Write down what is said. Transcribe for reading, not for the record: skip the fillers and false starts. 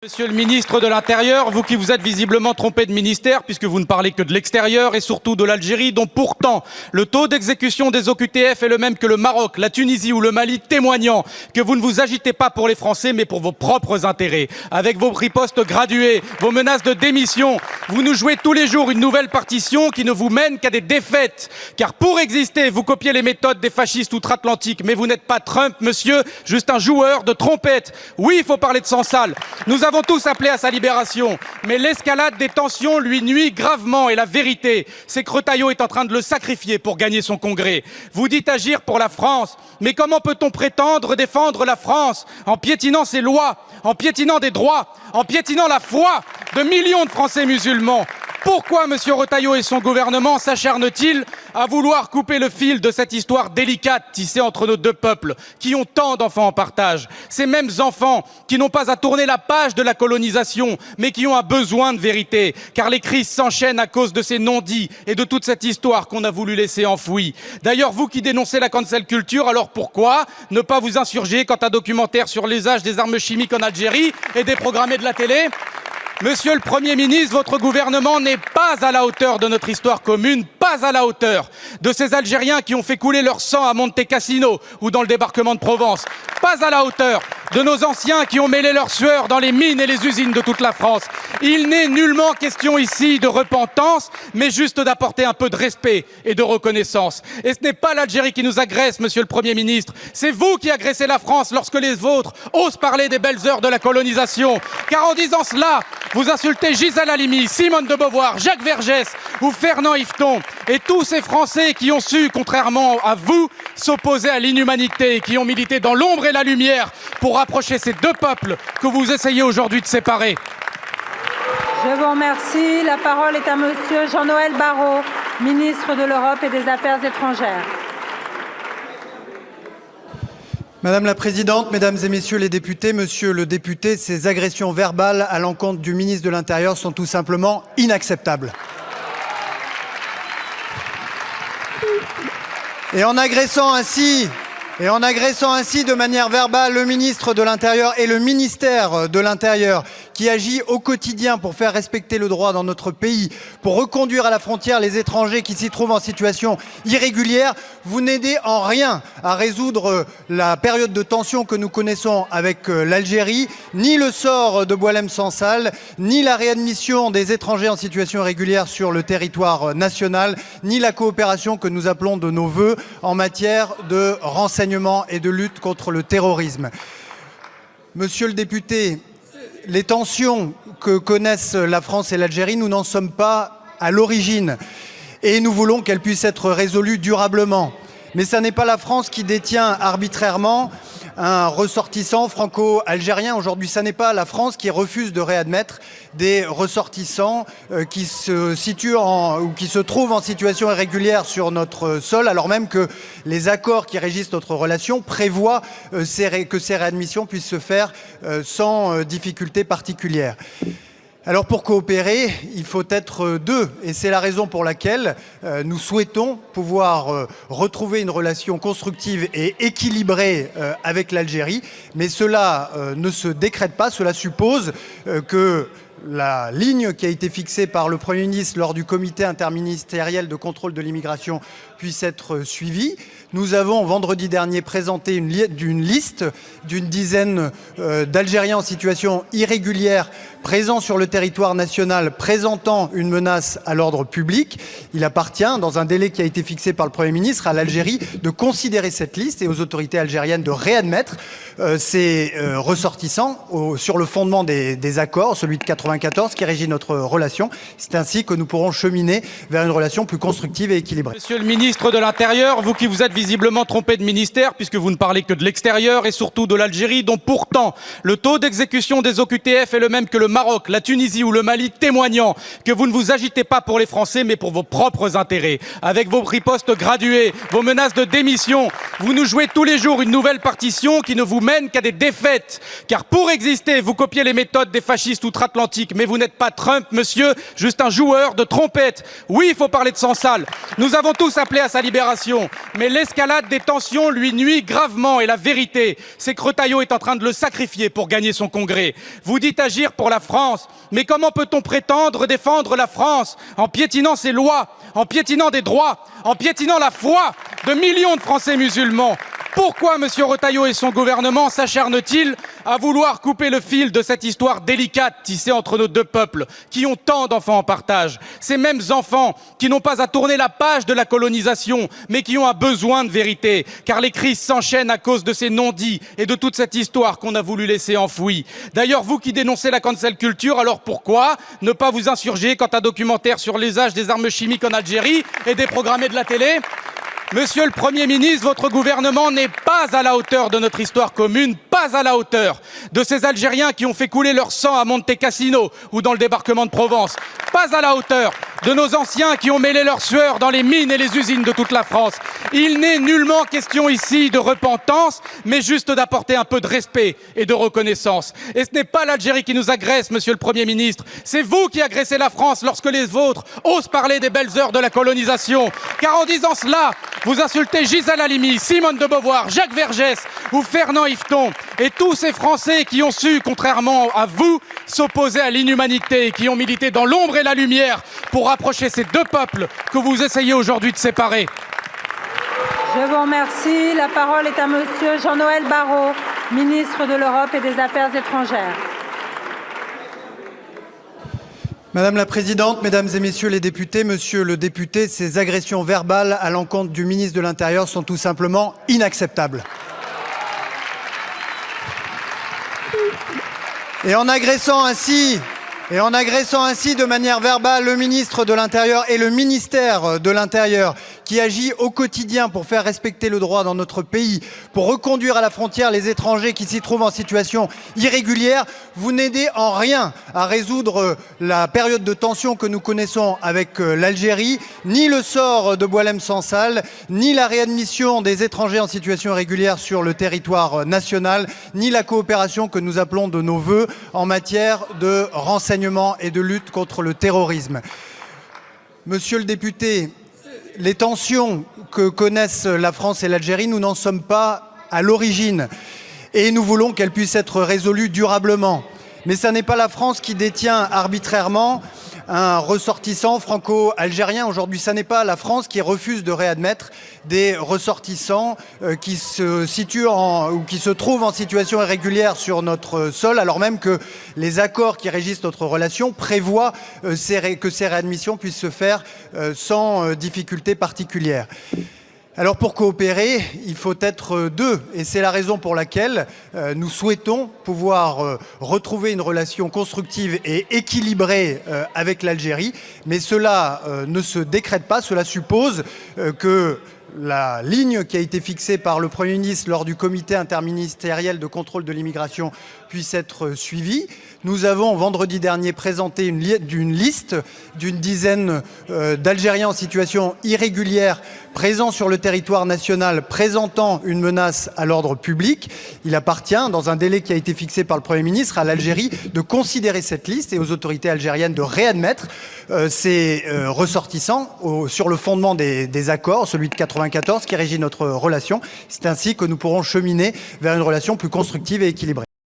Monsieur le ministre de l'Intérieur, vous qui vous êtes visiblement trompé de ministère puisque vous ne parlez que de l'extérieur et surtout de l'Algérie dont pourtant le taux d'exécution des OQTF est le même que le Maroc, la Tunisie ou le Mali, témoignant que vous ne vous agitez pas pour les Français mais pour vos propres intérêts. Avec vos ripostes graduées, vos menaces de démission, vous nous jouez tous les jours une nouvelle partition qui ne vous mène qu'à des défaites. Car pour exister, vous copiez les méthodes des fascistes outre-Atlantique, mais vous n'êtes pas Trump, monsieur, juste un joueur de trompette. Oui, il faut parler de sang sale. Nous avons tous appelé à sa libération, mais l'escalade des tensions lui nuit gravement et la vérité, c'est que Retailleau est en train de le sacrifier pour gagner son congrès. Vous dites agir pour la France, mais comment peut-on prétendre défendre la France en piétinant ses lois, en piétinant des droits, en piétinant la foi de millions de Français musulmans? Pourquoi M. Retailleau et son gouvernement s'acharnent-ils à vouloir couper le fil de cette histoire délicate tissée entre nos deux peuples qui ont tant d'enfants en partage? Ces mêmes enfants qui n'ont pas à tourner la page de la colonisation, mais qui ont un besoin de vérité, car les crises s'enchaînent à cause de ces non-dits et de toute cette histoire qu'on a voulu laisser enfouie. D'ailleurs, vous qui dénoncez la cancel culture, alors pourquoi ne pas vous insurger quand un documentaire sur l'usage des armes chimiques en Algérie est déprogrammé de la télé? Monsieur le Premier ministre, votre gouvernement n'est pas à la hauteur de notre histoire commune, pas à la hauteur de ces Algériens qui ont fait couler leur sang à Monte Cassino ou dans le débarquement de Provence, pas à la hauteur de nos anciens qui ont mêlé leur sueur dans les mines et les usines de toute la France. Il n'est nullement question ici de repentance, mais juste d'apporter un peu de respect et de reconnaissance. Et ce n'est pas l'Algérie qui nous agresse, monsieur le Premier ministre, c'est vous qui agressez la France lorsque les vôtres osent parler des belles heures de la colonisation. Car en disant cela, vous insultez Gisèle Halimi, Simone de Beauvoir, Jacques Vergès ou Fernand Yveton et tous ces Français qui ont su, contrairement à vous, s'opposer à l'inhumanité et qui ont milité dans l'ombre et la lumière pour rapprocher ces deux peuples que vous essayez aujourd'hui de séparer. Je vous remercie. La parole est à monsieur Jean-Noël Barrot, ministre de l'Europe et des Affaires étrangères. Madame la Présidente, Mesdames et Messieurs les députés, Monsieur le député, ces agressions verbales à l'encontre du ministre de l'Intérieur sont tout simplement inacceptables. Et en agressant ainsi de manière verbale le ministre de l'Intérieur et le ministère de l'Intérieur qui agit au quotidien pour faire respecter le droit dans notre pays, pour reconduire à la frontière les étrangers qui s'y trouvent en situation irrégulière, vous n'aidez en rien à résoudre la période de tension que nous connaissons avec l'Algérie, ni le sort de Boualem-Sansal, ni la réadmission des étrangers en situation irrégulière sur le territoire national, ni la coopération que nous appelons de nos vœux en matière de renseignement et de lutte contre le terrorisme. Monsieur le député, les tensions que connaissent la France et l'Algérie, nous n'en sommes pas à l'origine et nous voulons qu'elles puissent être résolues durablement. Mais ce n'est pas la France qui détient arbitrairement un ressortissant franco-algérien. Aujourd'hui, ce n'est pas la France qui refuse de réadmettre des ressortissants qui se situent ou qui se trouvent en situation irrégulière sur notre sol, alors même que les accords qui régissent notre relation prévoient que ces réadmissions puissent se faire sans difficulté particulière. Alors pour coopérer, il faut être deux et c'est la raison pour laquelle nous souhaitons pouvoir retrouver une relation constructive et équilibrée avec l'Algérie. Mais cela ne se décrète pas, cela suppose que la ligne qui a été fixée par le Premier ministre lors du comité interministériel de contrôle de l'immigration puisse être suivie. Nous avons vendredi dernier présenté une liste d'une dizaine d'Algériens en situation irrégulière présents sur le territoire national présentant une menace à l'ordre public. Il appartient, dans un délai qui a été fixé par le Premier ministre, à l'Algérie de considérer cette liste et aux autorités algériennes de réadmettre ces ressortissants sur le fondement des accords, celui de 1994 qui régit notre relation. C'est ainsi que nous pourrons cheminer vers une relation plus constructive et équilibrée. Monsieur le ministre de l'Intérieur, vous qui vous êtes visiblement trompé de ministère puisque vous ne parlez que de l'extérieur et surtout de l'Algérie dont pourtant le taux d'exécution des OQTF est le même que le Maroc, la Tunisie ou le Mali, témoignant que vous ne vous agitez pas pour les Français mais pour vos propres intérêts. Avec vos ripostes graduées, vos menaces de démission, vous nous jouez tous les jours une nouvelle partition qui ne vous mène qu'à des défaites. Car pour exister, vous copiez les méthodes des fascistes outre-Atlantique, mais vous n'êtes pas Trump, monsieur, juste un joueur de trompette. Oui, il faut parler de sang sale. Nous avons tous appelé appelé à sa libération. Mais l'escalade des tensions lui nuit gravement et la vérité, c'est que Retailleau est en train de le sacrifier pour gagner son congrès. Vous dites agir pour la France, mais comment peut-on prétendre défendre la France en piétinant ses lois, en piétinant des droits, en piétinant la foi de millions de Français musulmans? Pourquoi M. Retailleau et son gouvernement s'acharnent-ils à vouloir couper le fil de cette histoire délicate tissée entre nos deux peuples qui ont tant d'enfants en partage? Ces mêmes enfants qui n'ont pas à tourner la page de la colonisation, mais qui ont un besoin de vérité, car les crises s'enchaînent à cause de ces non-dits et de toute cette histoire qu'on a voulu laisser enfouie. D'ailleurs, vous qui dénoncez la cancel culture, alors pourquoi ne pas vous insurger quand un documentaire sur l'usage des armes chimiques en Algérie est déprogrammé de la télé? Monsieur le Premier ministre, votre gouvernement n'est pas à la hauteur de notre histoire commune, pas à la hauteur de ces Algériens qui ont fait couler leur sang à Monte Cassino ou dans le débarquement de Provence, pas à la hauteur de nos anciens qui ont mêlé leur sueur dans les mines et les usines de toute la France. Il n'est nullement question ici de repentance, mais juste d'apporter un peu de respect et de reconnaissance. Et ce n'est pas l'Algérie qui nous agresse, monsieur le Premier ministre, c'est vous qui agressez la France lorsque les vôtres osent parler des belles heures de la colonisation. Car en disant cela, vous insultez Gisèle Halimi, Simone de Beauvoir, Jacques Vergès ou Fernand Yveton et tous ces Français qui ont su, contrairement à vous, s'opposer à l'inhumanité et qui ont milité dans l'ombre et la lumière pour rapprocher ces deux peuples que vous essayez aujourd'hui de séparer. Je vous remercie. La parole est à monsieur Jean-Noël Barrot, ministre de l'Europe et des Affaires étrangères. Madame la Présidente, Mesdames et Messieurs les députés, Monsieur le député, ces agressions verbales à l'encontre du ministre de l'Intérieur sont tout simplement inacceptables. Et en agressant ainsi de manière verbale le ministre de l'Intérieur et le ministère de l'Intérieur qui agit au quotidien pour faire respecter le droit dans notre pays, pour reconduire à la frontière les étrangers qui s'y trouvent en situation irrégulière, vous n'aidez en rien à résoudre la période de tension que nous connaissons avec l'Algérie, ni le sort de Boualem Sansal, ni la réadmission des étrangers en situation irrégulière sur le territoire national, ni la coopération que nous appelons de nos vœux en matière de renseignement et de lutte contre le terrorisme. Monsieur le député, les tensions que connaissent la France et l'Algérie, nous n'en sommes pas à l'origine et nous voulons qu'elles puissent être résolues durablement. Mais ce n'est pas la France qui détient arbitrairement un ressortissant franco-algérien. Aujourd'hui, ce n'est pas la France qui refuse de réadmettre des ressortissants qui se situent ou qui se trouvent en situation irrégulière sur notre sol, alors même que les accords qui régissent notre relation prévoient que ces réadmissions puissent se faire sans difficulté particulière. Alors pour coopérer, il faut être deux et c'est la raison pour laquelle nous souhaitons pouvoir retrouver une relation constructive et équilibrée avec l'Algérie. Mais cela ne se décrète pas, cela suppose que la ligne qui a été fixée par le Premier ministre lors du comité interministériel de contrôle de l'immigration puisse être suivie. Nous avons vendredi dernier présenté une liste d'une dizaine d'Algériens en situation irrégulière présents sur le territoire national présentant une menace à l'ordre public. Il appartient, dans un délai qui a été fixé par le Premier ministre, à l'Algérie de considérer cette liste et aux autorités algériennes de réadmettre ces ressortissants sur le fondement des accords, celui de 1994 qui régit notre relation. C'est ainsi que nous pourrons cheminer vers une relation plus constructive et équilibrée.